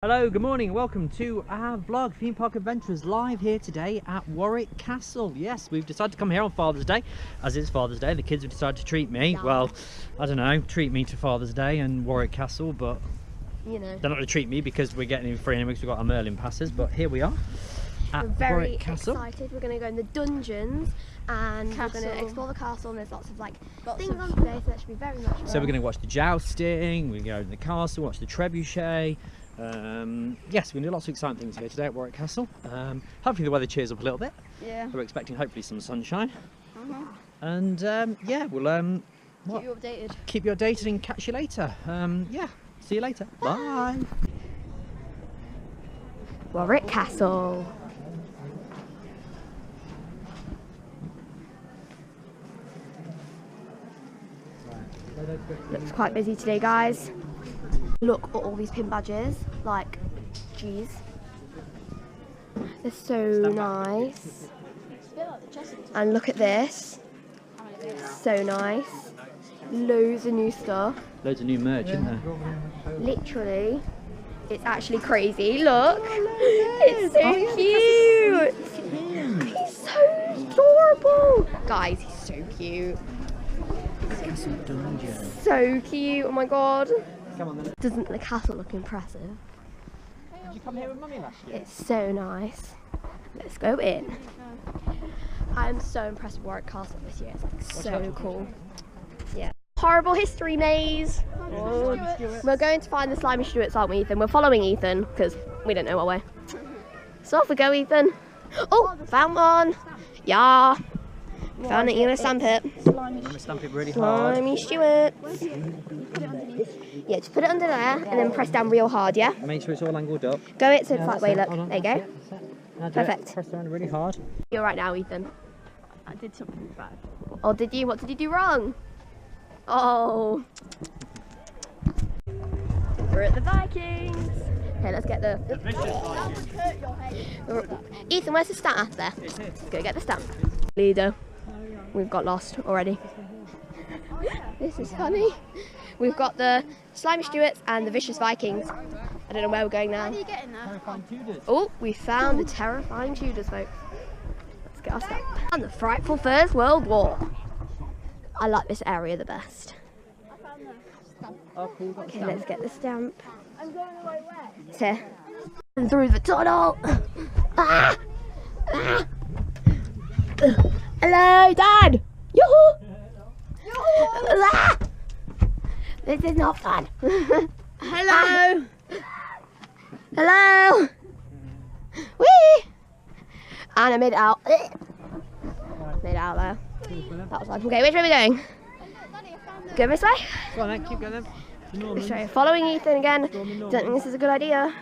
Hello, good morning, welcome to our vlog, Theme Park Adventures, live here today at Warwick Castle. Yes, we've decided to come here on Father's Day, as it's Father's Day. The kids have decided to treat me, well, I don't know, treat me to Father's Day and Warwick Castle, but you know, they're not going to treat me because we're getting in free anyway because we've got our Merlin passes, but here we are at Warwick Castle. We're very excited. We're going to go in the dungeons and we're going to explore the castle, and there's lots of things on today, so that should be very much fun. So we're going to watch the jousting, we're going to go in the castle, watch the trebuchet. Yes, we're going to do lots of exciting things here today at Warwick Castle. Hopefully the weather cheers up a little bit. Yeah. We're expecting hopefully some sunshine. And yeah, we'll keep you updated. Keep you updated and catch you later. Yeah, see you later. Bye. Warwick Castle. Looks quite busy today, guys. Look at all these pin badges, like, jeez. They're so nice. And look at this. So nice. Loads of new stuff. Loads of new merch, isn't there? Literally, it's actually crazy. Look, it's so cute. He's so adorable. Guys, he's so cute. So cute, oh my god. Come on, then. Doesn't the castle look impressive? Did you come here with Mummy last year? It's so nice. Let's go in. I'm so impressed with Warwick Castle this year. It's like so cool. Yeah. Horrible history maze. Oh, we're going to find the slimy Stuarts, aren't we, Ethan? We're following Ethan because we don't know our way. So off we go, Ethan. Oh, found one. Yeah. Found it. You're gonna stamp it. I'm gonna stamp it really hard. Slimy Stuarts. Yeah, just put it under there and then press down real hard, yeah? Make sure it's all angled up. Go it so it's flat way, look. There you go. Perfect. Press down really hard. You're right now, Ethan. I did something bad. Oh, did you? What did you do wrong? Oh. We're at the Vikings. Okay, let's get the... Ethan, where's the stamp? There. Go get the stamp. Leader. We've got lost already. This is funny. We've got the Slimy Stuarts and the Vicious Vikings. I don't know where we're going now. How do you get in there? Oh, we found the terrifying Tudors, folks. Let's get our stamp. And the frightful First World War. I like this area the best. Okay, let's get the stamp. I'm going the right way. It's here. And through the tunnel. Ah! Ah! Hello, Dad! Yoo-hoo! Ah! This is not fun. Hello! Hello! Whee! And I made it out. Made it out there. That was fun. Okay, which way are we going? Go this way? Go on then, keep going then. This way. Following Ethan again. Don't think this is a good idea.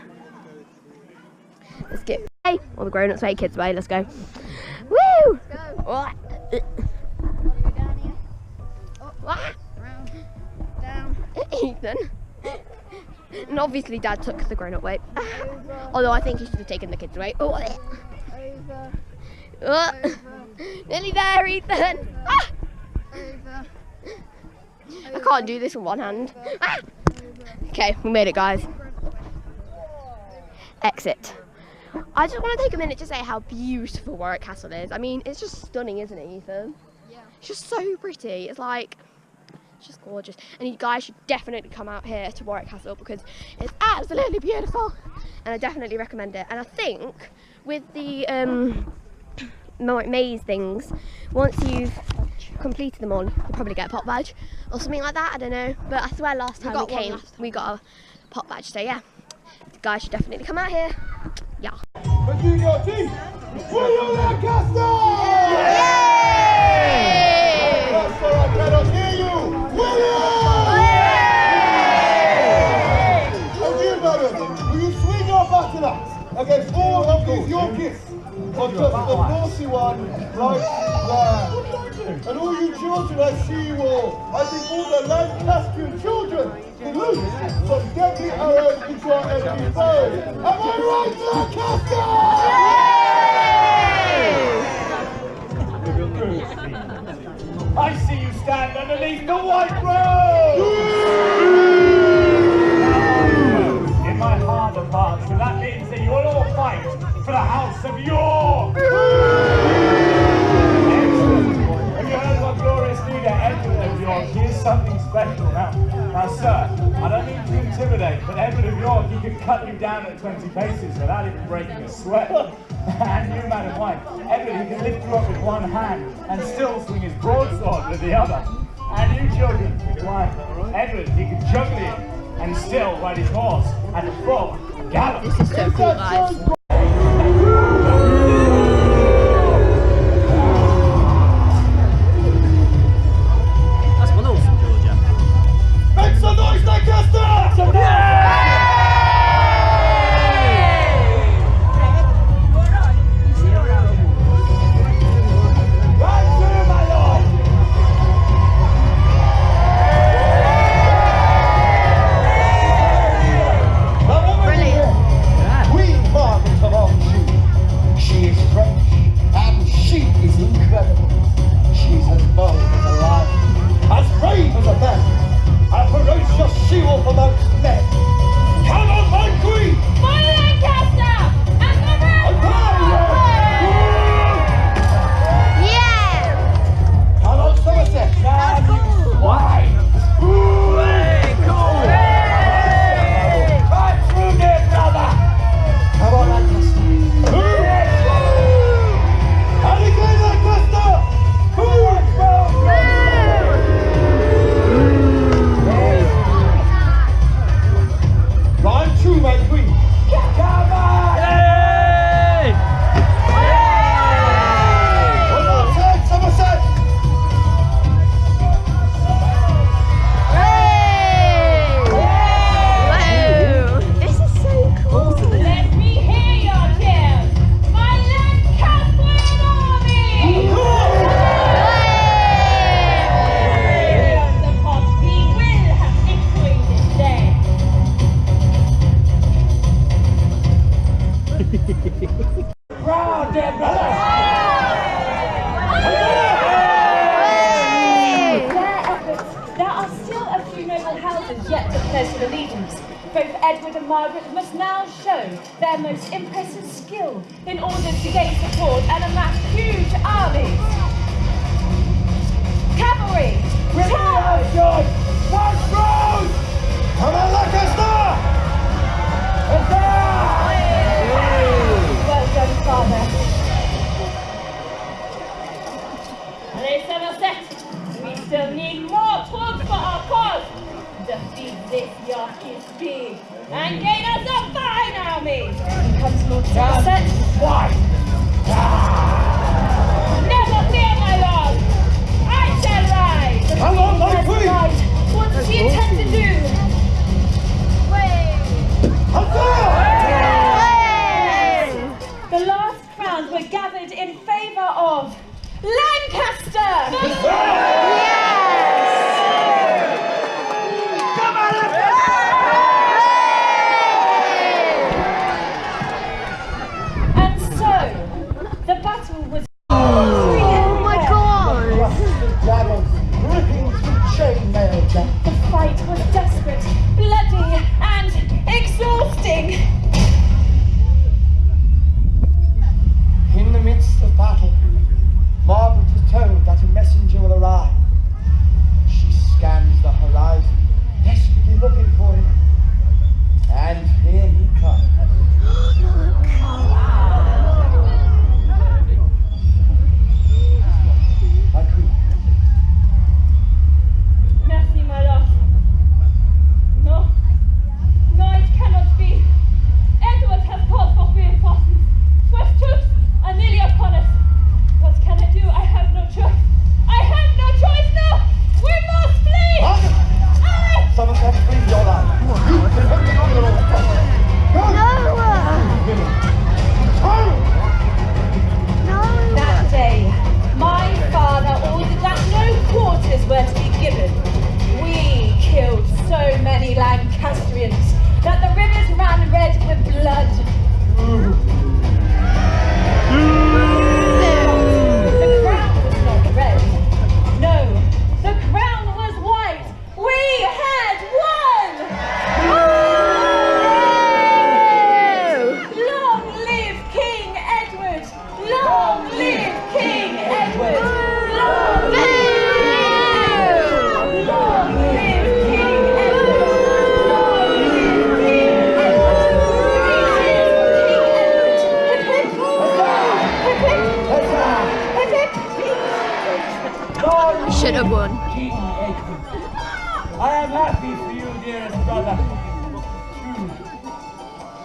Let's get way. Or the grown-ups way, kids way. Let's go. Woo! Let's go. What? Gotta go down here. What? Round. Down. Ethan. And obviously Dad took the grown-up way. Although I think he should have taken the kids' way. Oh, Over. oh. Nearly there, Ethan. Ah. Over. I can't do this with one hand. Ah. Okay, we made it, guys. Exit. I just want to take a minute to say how beautiful Warwick Castle is. I mean, it's just stunning, isn't it, Ethan? Yeah. It's just so pretty. It's like, it's just gorgeous. And you guys should definitely come out here to Warwick Castle because it's absolutely beautiful. And I definitely recommend it. And I think with the maze things, once you've completed them all, you'll probably get a pop badge or something like that. I don't know. But I swear last time we came, we got a pop badge. So yeah, you guys should definitely come out here. Yeah. Warwick Castle! Yay! Castle, I cannot hear you! William! And you, madam, will you swing your battle axe against all of these Yorkies? Or just the naughty one right there? And all you children I see you all, I think all the Lancastrian children will lose some deadly arrows into our enemy foes. Am I right, Lancaster? I see you stand underneath the white rose! In my heart of hearts, well, so that means that you will all fight for the House of York! Excellent! Have you heard of our glorious leader, Edward of York? He is something special. Now, sir, I don't mean to intimidate, but Edward of York, he can cut you down at 20 paces without even breaking a sweat. And you, Madam White, Edward, he can lift you up with one hand and still swing his broadsword with the other. And you children, why, Edward, he can juggle you and still ride his horse at a full gallop. This is so cool, guys. That's well awesome, Georgia. Make some noise, Lancaster! Both Edward and Margaret must now show their most impressive skill in order to gain support and amass huge armies. Cavalry, charge! March road! Come on, Lancaster! Well done, father. Allez, Somerset, we still need more troops for our cause. Defeat this Yorkist pig and gain us a fine army. Here comes Lord Somerset. Why? Never fear, my lord. I shall ride. Come on, my queen. What does he intend to do? The last crowns were gathered in favour of Lancaster. And so, the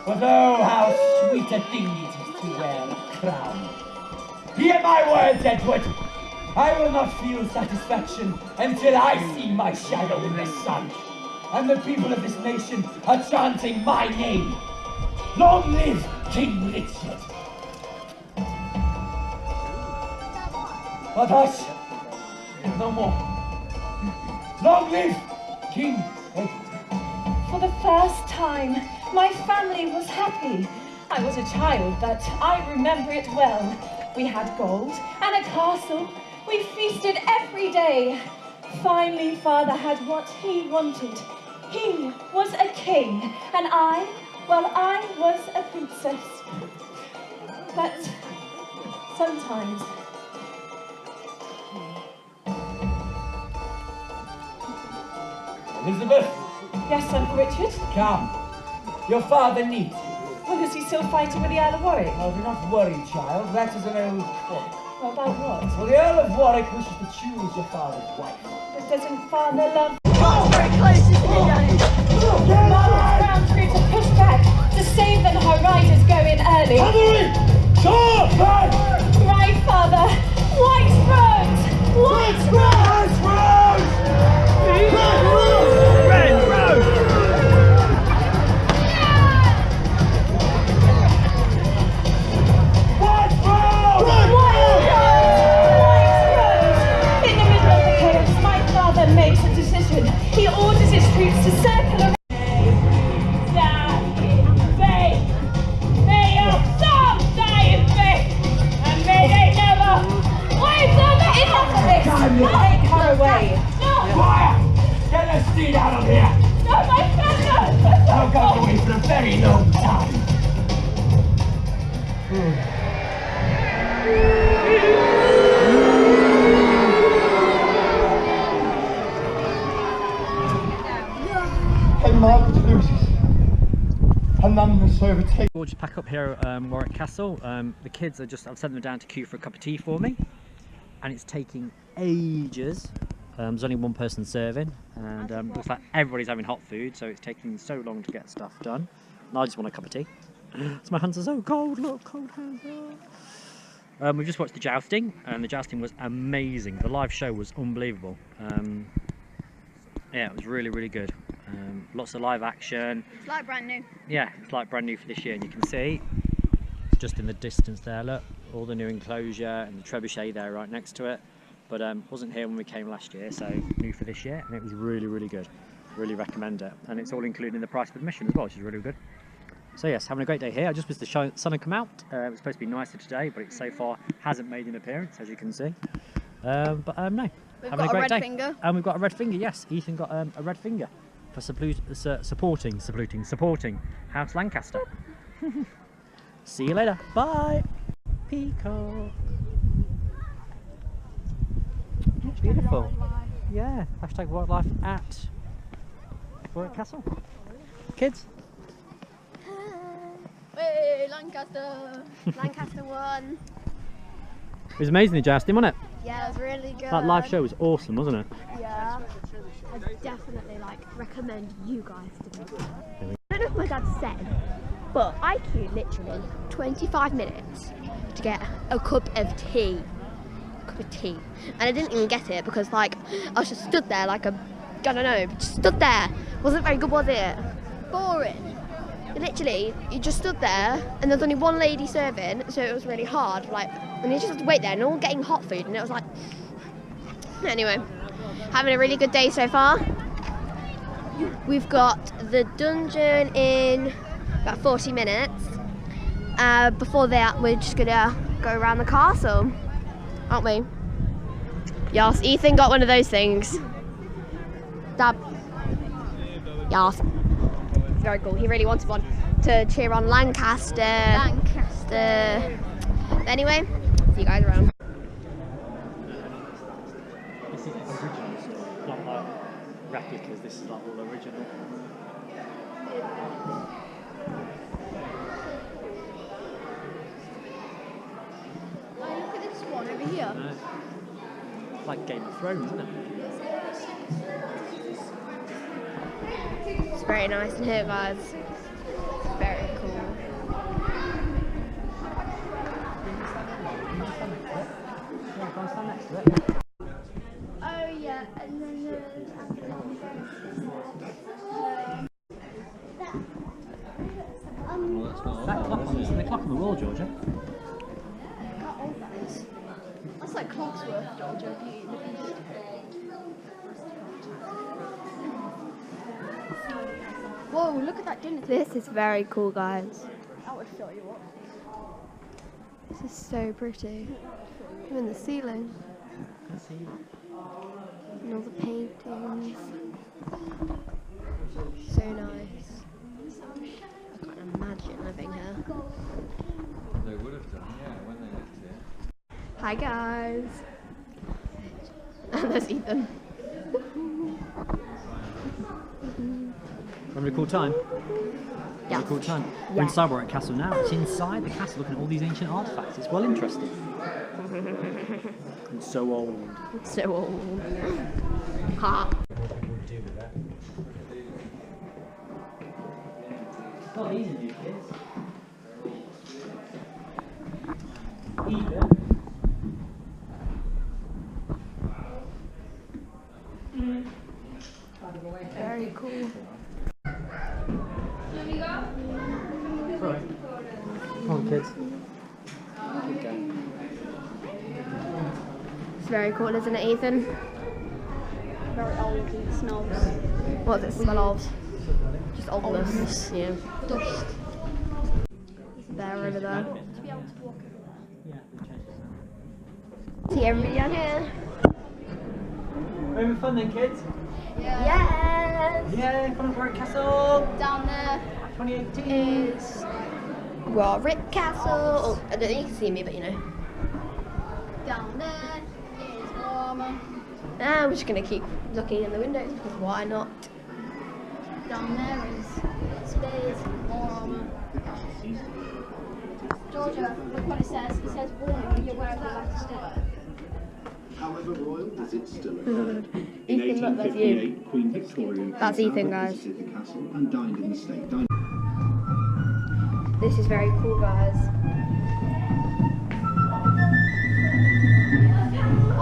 But oh, how sweet a thing it is to wear a crown. Hear my words, Edward. I will not feel satisfaction until I see my shadow in the sun. And the people of this nation are chanting my name. Long live King Richard. But hush, no more. Long live King Edward. For the first time, my family was happy. I was a child, but I remember it well. We had gold and a castle. We feasted every day. Finally, Father had what he wanted. He was a king, and I was a princess. But sometimes... Elizabeth, Yes, Uncle Richard? come. Your father needs you. Well, is he still fighting with the Earl of Warwick? Oh, do not worry, child. That is an old trick. Well, about what? Well, the Earl of Warwick wishes to choose your father's wife. But doesn't Father love... Very close, isn't it, Daddy? Margaret's crown troops are pushed back to save them. Her riders go in early. Cavalry! Charge! Right, Father. White rose! White rose! Red Rose! Red Rose! White Rose! White rose! In the middle of the chaos, my father makes a decision. He orders his troops to circle around. Die in vain! May your souls die in vain! And may they never wait till the enough of it! Take her away! No! Quiet! Get the steed out of here! No, my son, no! I'll go away for a very long time. And Margaret loses. And none has overtaken. We'll just pack up here at Warwick Castle. The kids are just, I've sent them down to queue for a cup of tea for me. And it's taking ages. There's only one person serving, and looks like everybody's having hot food, so it's taking so long to get stuff done. And I just want a cup of tea. So my hands are so cold, look, cold hands. We've just watched the jousting, and the jousting was amazing. The live show was unbelievable. Yeah, it was really, really good. Lots of live action. It's like brand new. Yeah, it's like brand new for this year, and you can see just in the distance there, look, all the new enclosure and the trebuchet there right next to it. But wasn't here when we came last year, so new for this year, and it was really, really good. Really recommend it, and it's all included in the price of admission as well, which is really good. So yes, having a great day here. I just missed the sun had come out. It was supposed to be nicer today, but it so far hasn't made an appearance, as you can see. No, We've having got a a great red day. finger. And we've got a red finger. Yes, Ethan got a red finger for supporting House Lancaster. See you later. Bye. Peacock. Beautiful. Yeah. Hashtag wildlife at Warwick Castle. Kids. Hey, Lancaster! Lancaster won. It was amazing, the jousting, wasn't it? Yeah, it was really good. That live show was awesome, wasn't it? Yeah. I definitely recommend you guys to do it. I don't know what my dad said, but I queued literally 25 minutes to get a cup of tea. And I didn't even get it because I was just stood there like a, I don't know, just stood there. Wasn't very good, was it? Boring. Literally, you just stood there and there's only one lady serving, so it was really hard. And you just have to wait there and all getting hot food, and it was like, anyway, having a really good day so far. We've got the dungeon in about 40 minutes. Before that, we're just gonna go around the castle, aren't we? Yes, Ethan got one of those things. Dab. Yes. Very cool. He really wanted one to cheer on Lancaster. Anyway, see you guys around. This is original stuff, not like replicas. This is like all original. Look at this one over here. It's like Game of Thrones, isn't it? It's very nice in here, guys. Very cool. That clock on the clock on the wall, Georgia. How old that is? That's like Clocksworth, Georgia. Beauty and the Beast. Whoa, look at that dinner table. This is very cool, guys. That would fill you up. This is so pretty. Even the ceiling. Let's see. And all the paintings. So nice. I can't imagine living here. They would have done, yeah, when they lived here. Hi guys. And there's Ethan. Having a cool time? Yeah. Having a cool time. We're inside Warwick Castle now. It's inside the castle looking at all these ancient artifacts. It's well interesting. It's so old. So old. Ha. Oh, these are new kids. Very cool. Sorry. Come on, kids. It's very cool, isn't it, Ethan? Very old and smells. What does it smell of? Just oldness. Yeah. Dust. There, over there. To be able to walk over Yeah, we changed it. See everybody down here? We're having fun then, kids? there. Yes! Yeah, come on, Warwick Castle. Down there 2018. is Warwick Castle. Oh, I don't think you can see me, but you know. down there is warmer. I'm just gonna keep looking in the windows because why not? Down there is space, warmer. Georgia, look what it says. It says warning when you're wearing the light still. However royal does it still occurred. In Ethan, look, that's you. 1858, Queen Victoria That's Ethan, guys. visited the castle and dined in the state dining. This is very cool, guys.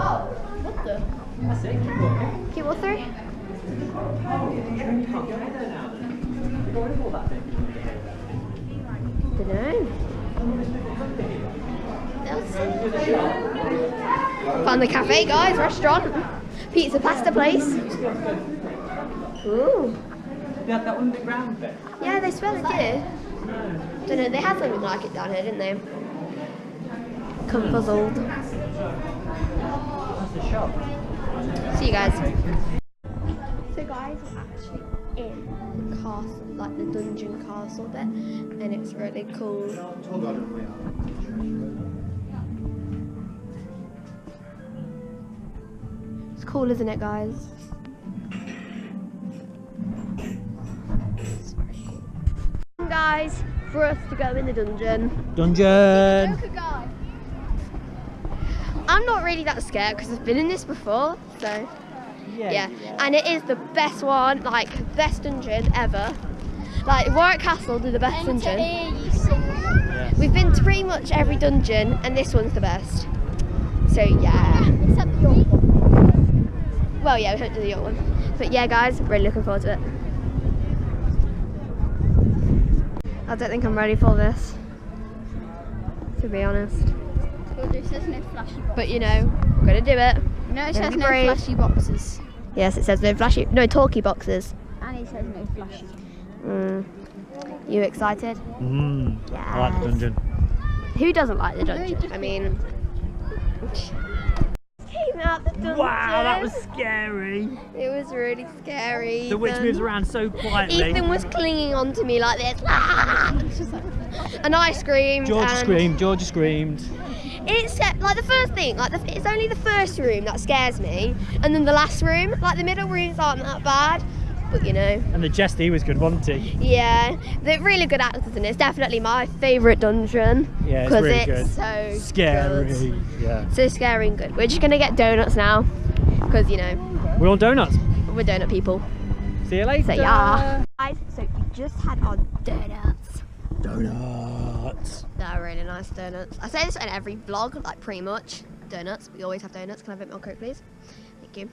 Oh, what the? That's it, keep walking. Keep walking through. You can't go there now then. You got rid of all that bit. Dunno. Found the cafe, guys. Restaurant. Pizza pasta place. Ooh. They had that underground bit. Yeah, they smell it did. Don't know. They had something like it down here, didn't they? Confuzzled. That's the shop. See you guys. So guys, we're actually in the castle, like the dungeon castle bit, and it's really cool. It's cool, isn't it, guys? It's very cool. Guys, for us to go in the dungeon. Dungeon. Joker guy. I'm not really that scared because I've been in this before, so yeah. And it is the best one, like best dungeon ever. Like Warwick Castle do the best And to dungeon. hear you sing. Yes. We've been to pretty much every dungeon, and this one's the best. So yeah. Except the York one. Well, yeah, we don't do the York one, but yeah, guys, really looking forward to it. I don't think I'm ready for this, to be honest. It says no flashy boxes. But you know, we're gonna do it. No, it Gonna says be no brave. flashy boxes. Yes, it says no talkie boxes. And it says no flashy. You excited? I like the dungeon. Who doesn't like the dungeon? I mean, came out the dungeon. Wow, that was scary. It was really scary. The witch Ethan. moves around so quietly. Ethan was clinging on to me like this. And I screamed. Georgia and screamed. Georgia screamed. It's like the first thing, like it's only the first room that scares me, and then the last room, like the middle rooms aren't that bad, but you know. And the jester, he was good, wasn't he? Yeah, they're really good actors, and it's definitely my favourite dungeon. Yeah, it's really good. So Scary. good. Yeah. So scary and good. We're just gonna get donuts now, because you know We want donuts. we're donut people. See you later. So yeah. Guys, so we just had our donuts. Donuts. They're really nice donuts. I say this in every vlog, like pretty much. Donuts. We always have donuts. Can I have a bit more Coke, please? Thank you.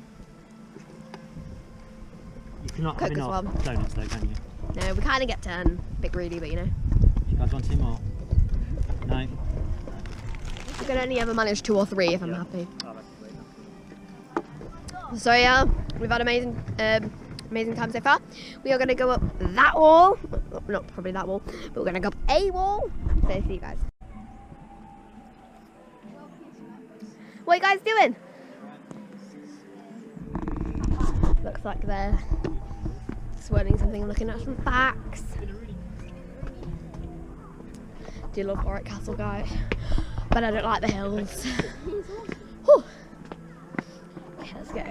You cannot Coke have as enough well. donuts though, can you? No, we kind of get 10. Bit greedy, but you know. You can't guys want 2 more? No? I can only ever manage 2 or 3 if I'm happy. So yeah, we've had amazing time so far. We are going to go up that wall. Well, not probably that wall, but we're going to go up a wall. So see you guys. What are you guys doing? Looks like they're swirling something and looking at some facts. Do love Warwick Castle, guys, but I don't like the hills. Whew. Okay, let's go.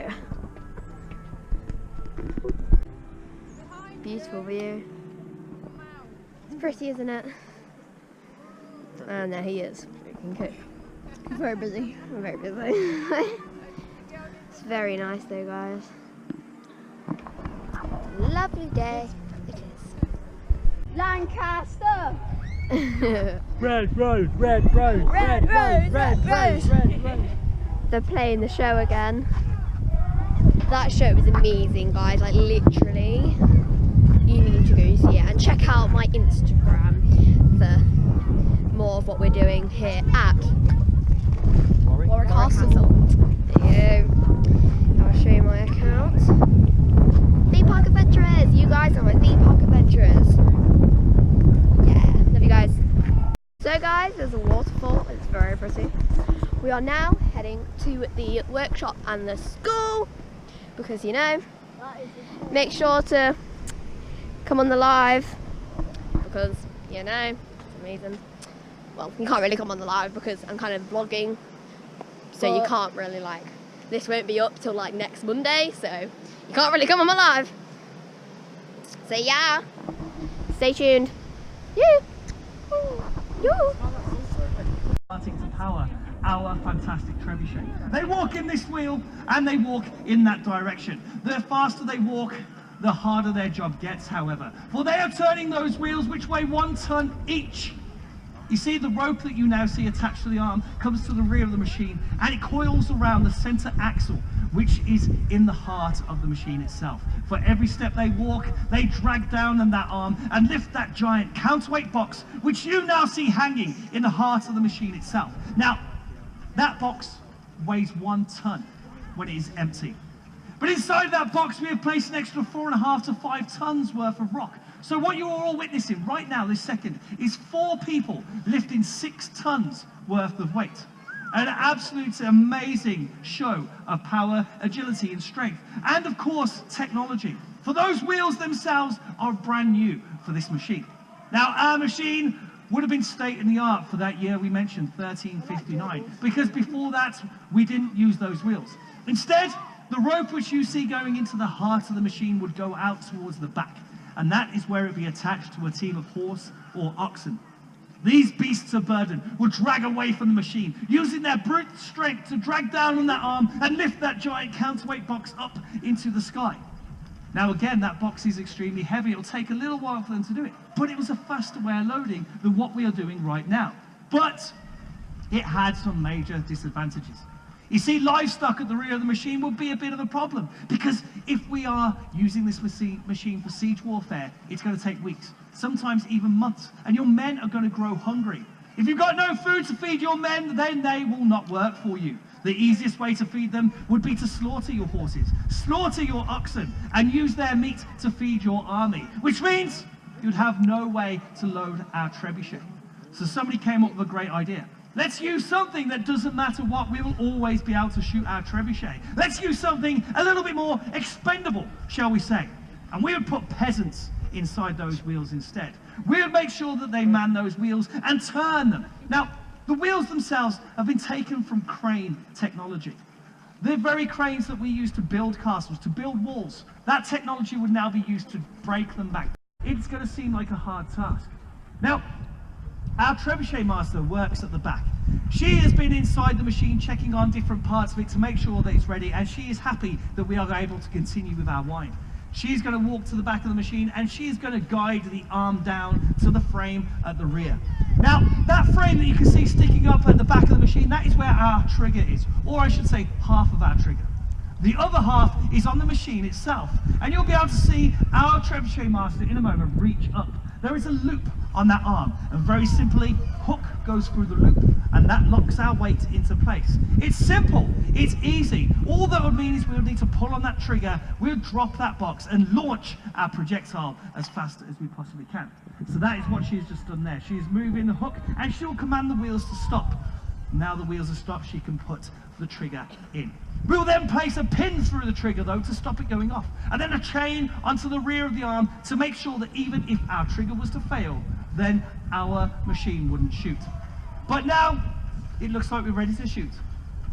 Beautiful view. It's pretty, isn't it? And there he is. Freaking cool. Very busy. I'm very busy. It's very nice though, guys. Lovely day. It is. Lancaster. Red rose, red rose, Red rose, red rose. They're playing the show again. That show was amazing, guys. Like literally, you need to go see it and check out my Instagram for more of what we're doing here at Warwick Castle. There you go. I'll show you my account. Theme Park Adventurers. You guys are my theme park adventurers. Yeah, love you guys. So guys, there's a waterfall. It's very pretty. We are now heading to the workshop and the school because, you know, make sure to come on the live because, you know, it's amazing. Well, you can't really come on the live because I'm kind of vlogging, so you can't really, like, this won't be up till like next Monday, so you can't really come on my live. So yeah, stay tuned. Yeah. Starting to power our fantastic trebuchet. They walk in this wheel and they walk in that direction. The faster they walk, the harder their job gets, however. For they are turning those wheels which weigh 1 ton each. You see, the rope that you now see attached to the arm comes to the rear of the machine and it coils around the center axle, which is in the heart of the machine itself. For every step they walk, they drag down on that arm and lift that giant counterweight box, which you now see hanging in the heart of the machine itself. Now, that box weighs 1 ton when it is empty. But inside that box, we have placed an extra 4.5 to 5 tons worth of rock. So what you are all witnessing right now, this second, is 4 people lifting 6 tons worth of weight. An absolute amazing show of power, agility and strength. And of course, technology. For those wheels themselves are brand new for this machine. Now, our machine would have been state of the art for that year we mentioned, 1359, because before that, we didn't use those wheels. Instead, the rope which you see going into the heart of the machine would go out towards the back, and that is where it would be attached to a team of horse or oxen. These beasts of burden would drag away from the machine, using their brute strength to drag down on that arm and lift that giant counterweight box up into the sky. Now again, that box is extremely heavy. It'll take a little while for them to do it, but it was a faster way of loading than what we are doing right now. But it had some major disadvantages. You see, livestock at the rear of the machine would be a bit of a problem, because if we are using this machine for siege warfare, it's going to take weeks, sometimes even months, and your men are going to grow hungry. If you've got no food to feed your men, then they will not work for you. The easiest way to feed them would be to slaughter your horses, slaughter your oxen, and use their meat to feed your army, which means you'd have no way to load our trebuchet. So somebody came up with a great idea. Let's use something that doesn't matter what, we will always be able to shoot our trebuchet. Let's use something a little bit more expendable, shall we say. And we would put peasants inside those wheels instead. We would make sure that they man those wheels and turn them. Now, the wheels themselves have been taken from crane technology. The very cranes that we use to build castles, to build walls, that technology would now be used to break them back. It's going to seem like a hard task. Now, our trebuchet master works at the back. She has been inside the machine checking on different parts of it to make sure that it's ready, and she is happy that we are able to continue with our wine. She's going to walk to the back of the machine and she is going to guide the arm down to the frame at the rear. Now, that frame that you can see sticking up at the back of the machine, that is where our trigger is, or I should say half of our trigger. The other half is on the machine itself, and you'll be able to see our trebuchet master in a moment reach up there is a loop on that arm, and very simply, hook goes through the loop, and that locks our weight into place. It's simple, it's easy. All that would mean is we would need to pull on that trigger, we'll drop that box and launch our projectile as fast as we possibly can. So that is what she has just done there. She is moving the hook, and she will command the wheels to stop. Now the wheels are stopped, she can put the trigger in. We'll then place a pin through the trigger though to stop it going off, and then a chain onto the rear of the arm to make sure that even if our trigger was to fail, then our machine wouldn't shoot. But now it looks like we're ready to shoot,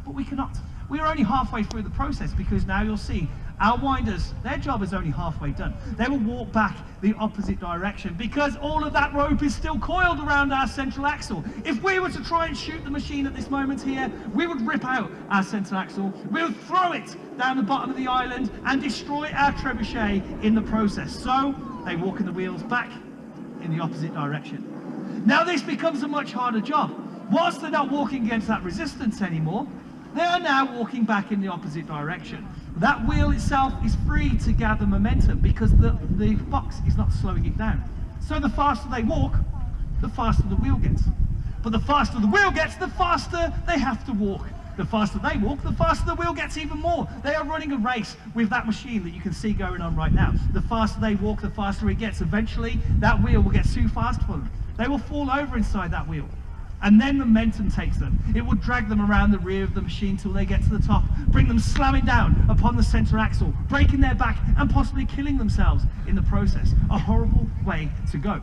but we cannot. We are only halfway through the process, because now you'll see our winders, their job is only halfway done. They will walk back the opposite direction because all of that rope is still coiled around our central axle. If we were to try and shoot the machine at this moment here, we would rip out our central axle, we would throw it down the bottom of the island and destroy our trebuchet in the process. So they walk in the wheels back in the opposite direction. Now this becomes a much harder job. Whilst they're not walking against that resistance anymore, they are now walking back in the opposite direction. That wheel itself is free to gather momentum because the box is not slowing it down. So the faster they walk, the faster the wheel gets. But the faster the wheel gets, the faster they have to walk. The faster they walk, the faster the wheel gets even more. They are running a race with that machine that you can see going on right now. The faster they walk, the faster it gets. Eventually, that wheel will get too fast for them. They will fall over inside that wheel. And then momentum takes them. It will drag them around the rear of the machine till they get to the top, bring them slamming down upon the center axle, breaking their back and possibly killing themselves in the process. A horrible way to go.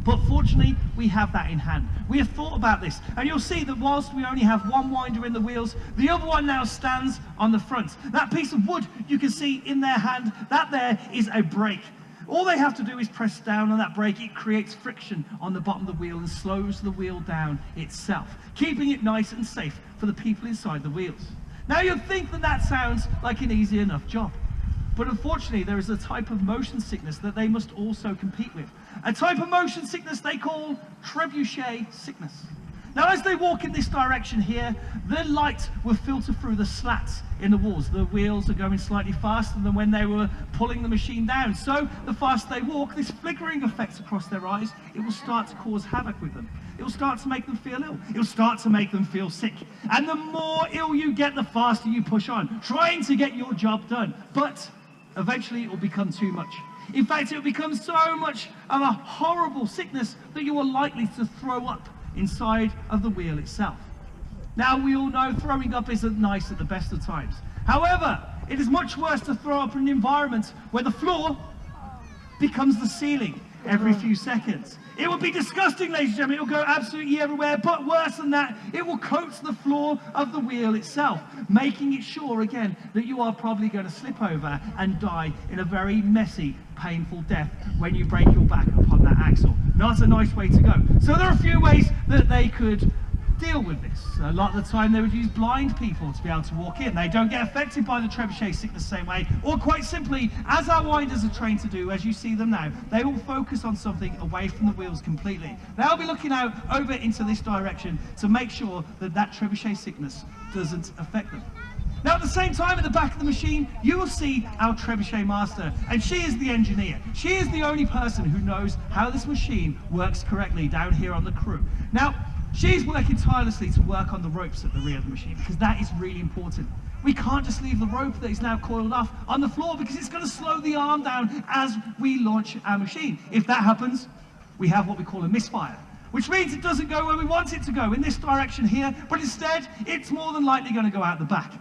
But fortunately, we have that in hand. We have thought about this, and you'll see that whilst we only have one winder in the wheels, the other one now stands on the front. That piece of wood you can see in their hand, that there is a brake. All they have to do is press down on that brake. It creates friction on the bottom of the wheel and slows the wheel down itself, keeping it nice and safe for the people inside the wheels. Now you'd think that that sounds like an easy enough job, but unfortunately there is a type of motion sickness that they must also compete with. A type of motion sickness they call trebuchet sickness. Now as they walk in this direction here, the light will filter through the slats in the walls. The wheels are going slightly faster than when they were pulling the machine down. So the faster they walk, this flickering effect across their eyes, it will start to cause havoc with them. It will start to make them feel ill. It will start to make them feel sick. And the more ill you get, the faster you push on, trying to get your job done. But eventually it will become too much. In fact, it will become so much of a horrible sickness that you are likely to throw up inside of the wheel itself. Now we all know throwing up isn't nice at the best of times. However, it is much worse to throw up in an environment where the floor becomes the ceiling every few seconds. It will be disgusting, ladies and gentlemen. It will go absolutely everywhere, but worse than that, it will coat the floor of the wheel itself, making it sure again that you are probably going to slip over and die in a very messy, painful death when you break your back upon that axle. Not a nice way to go. So there are a few ways that they could deal with this. A lot of the time they would use blind people to be able to walk in. They don't get affected by the trebuchet sickness the same way, or quite simply, as our winders are trained to do, as you see them now, they will focus on something away from the wheels completely. They'll be looking out over into this direction to make sure that that trebuchet sickness doesn't affect them. Now at the same time, at the back of the machine, you will see our trebuchet master, and she is the engineer. She is the only person who knows how this machine works correctly down here on the crew. Now, she's working tirelessly to work on the ropes at the rear of the machine because that is really important. We can't just leave the rope that is now coiled off on the floor because it's going to slow the arm down as we launch our machine. If that happens, we have what we call a misfire, which means it doesn't go where we want it to go, in this direction here, but instead it's more than likely going to go out the back.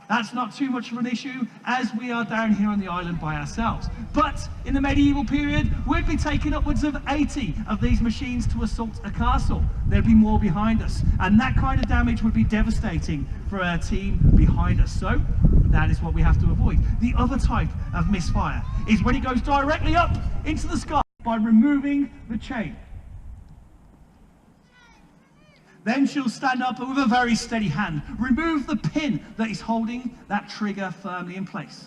That's not too much of an issue as we are down here on the island by ourselves. But in the medieval period, we'd be taking upwards of 80 of these machines to assault a castle. There'd be more behind us, and that kind of damage would be devastating for our team behind us. So that is what we have to avoid. The other type of misfire is when it goes directly up into the sky by removing the chain. Then she'll stand up and with a very steady hand, remove the pin that is holding that trigger firmly in place.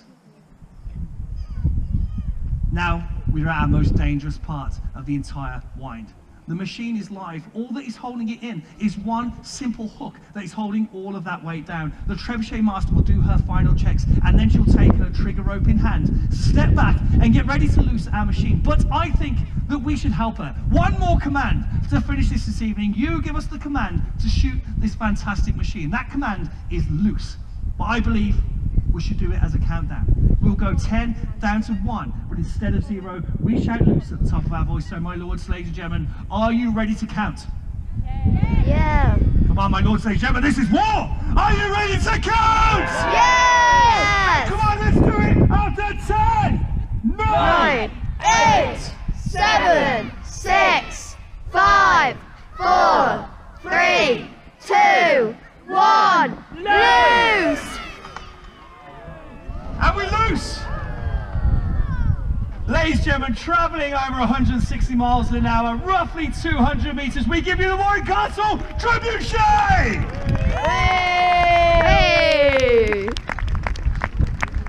Now, we're at our most dangerous part of the entire wind. The machine is live. All that is holding it in is one simple hook that is holding all of that weight down. The trebuchet master will do her final checks, and then she'll take her trigger rope in hand, step back and get ready to loose our machine. But I think that we should help her. One more command to finish this evening. You give us the command to shoot this fantastic machine. That command is loose, but I believe we should do it as a countdown. We'll go 10 down to 1, but instead of 0, we shout loose at the top of our voice. So my lords, ladies and gentlemen, are you ready to count? Yeah. Come on, my lords, ladies and gentlemen, this is war! Are you ready to count? Yes! Come on, let's do it! After 10, 9, 8, 7, 6, 5, 4, 3, 2, 1, loose! and we loose! Ladies and gentlemen, travelling over 160 miles an hour, roughly 200 metres, we give you the Warwick Castle Trebuchet! Hey!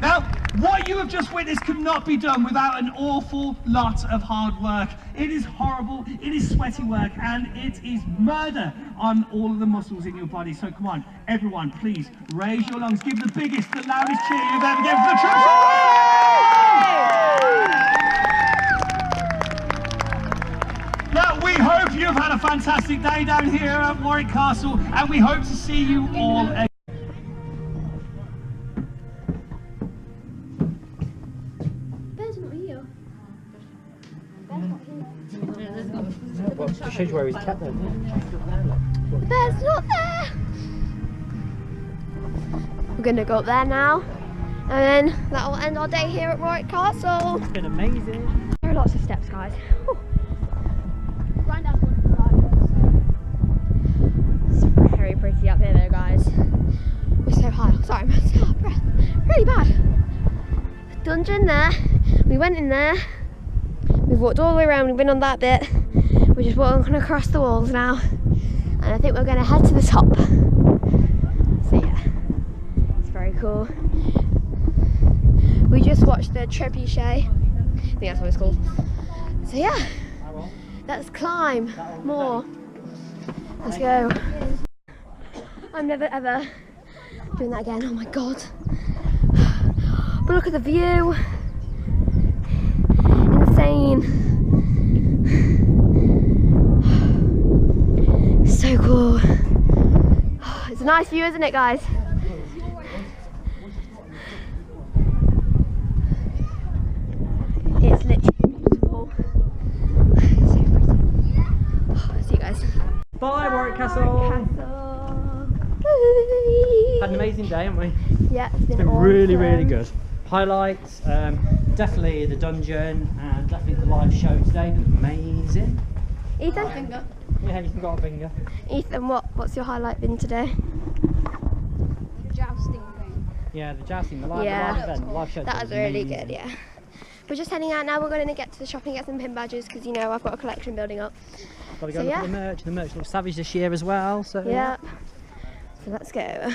Now, what you have just witnessed could not be done without an awful lot of hard work. It is horrible, it is sweaty work, and it is murder on all of the muscles in your body. So come on, everyone, please raise your lungs. Give the biggest, the loudest cheer you've ever given for the Trebuchet! Now, we hope you've had a fantastic day down here at Warwick Castle, and we hope to see you all again. Well, it shows you where he's kept them. The bear's not there! We're gonna go up there now, and then that will end our day here at Warwick Castle. It's been amazing. There are lots of steps, guys. Whew. It's very pretty up here though, guys. We're so high. Sorry, I'm so out of breath. Really bad. Dungeon there. We went in there. We've walked all the way around. We've been on that bit. We're just walking across the walls now. And I think we're going to head to the top. So yeah, it's very cool. We just watched the trebuchet. I think that's what it's called. So yeah, let's climb more. Let's go. I'm never ever doing that again. Oh my god. But look at the view. Insane. So cool. It's a nice view, isn't it, guys? It's literally beautiful. So pretty. See you guys. Bye, Warwick Castle. Had an amazing day, haven't we? Yeah, it's been awesome. Really, really good. Highlights, definitely the dungeon and definitely the live show today. Amazing. Ethan? Yeah, you can go on finger. Ethan, what's your highlight been today? Jousting thing. Yeah, the jousting, the live event, the live show. That was really good, yeah. We're just heading out now. We're going to get to the shop and get some pin badges because, you know, I've got a collection building up. Got to go look at the merch. The merch looks savage this year as well. So yeah. So let's go.